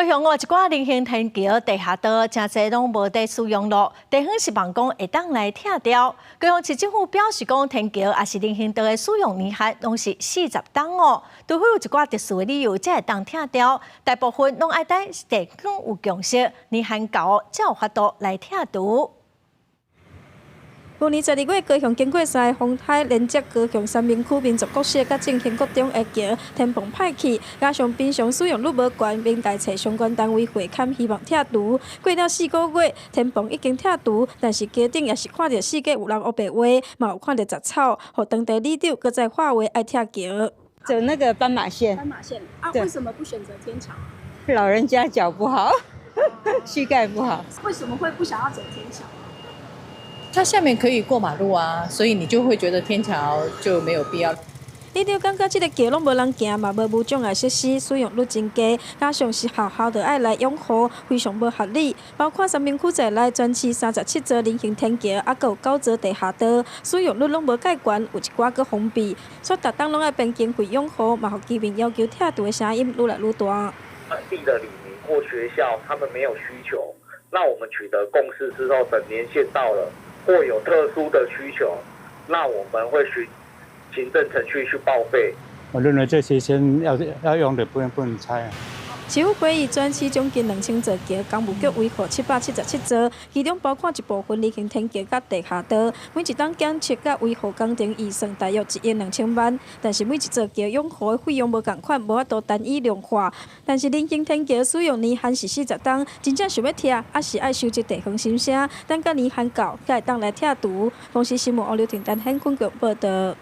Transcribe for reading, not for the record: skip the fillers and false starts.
高雄有一寡零星天桥、地下道，真侪拢无得使用咯。地方希望讲会当来拆掉。高雄市政府表示讲，天桥也是零星道的使用年限拢是40档哦，除非有一寡特殊的理由才会当拆掉。大部分拢爱等地方有共识，年限到才有法度来拆除。 去年12月，高雄经过3个风台，连接高雄三明区民族国小甲正兴国中的桥天棚歹去，加上平常使用率无悬，明代找相关单位会勘，希望拆除。过了4个月，天棚已经拆除，但是桥顶也是看到四界有人黑白画，嘛有看到杂草，互当地里长搁再画画爱拆桥。走那个斑马线。斑马线啊？为什么不选择天桥？老人家脚不好，膝盖不好。为什么会不想要走天桥？ 它下面可以过马路啊，所以你就会觉得天桥就没有必要。你就感觉这个桥拢无人行，嘛无障碍设施，使用率真低，加上是学校就爱来拥护，非常无合理。包括三明区在内全市37座人行天桥，还有9座地下道，使用率拢无介悬，有一寡佫封闭，所以逐档拢爱变经费拥护，嘛，互居民要求拆除的声音愈来愈大。本地的里民或学校，他们没有需求，那我们取得共识之后，等年限到了。 或有特殊的需求，那我们会循行政程序去报备。我认为这些先要用的不能拆。市府会议全市将近2000座桥，公务局维护777座，其中包括一部分人行天桥甲地下道，每一档检测甲维护工程预算大约1亿2000万。但是每一座桥拥护的费用无同款，无法度单一量化。但是人行天桥使用年限是40档，真正想要拆，还是爱收集地方心声，等到年限到，才会当来拆除。公司新闻欧刘婷、陈hen坤局报道。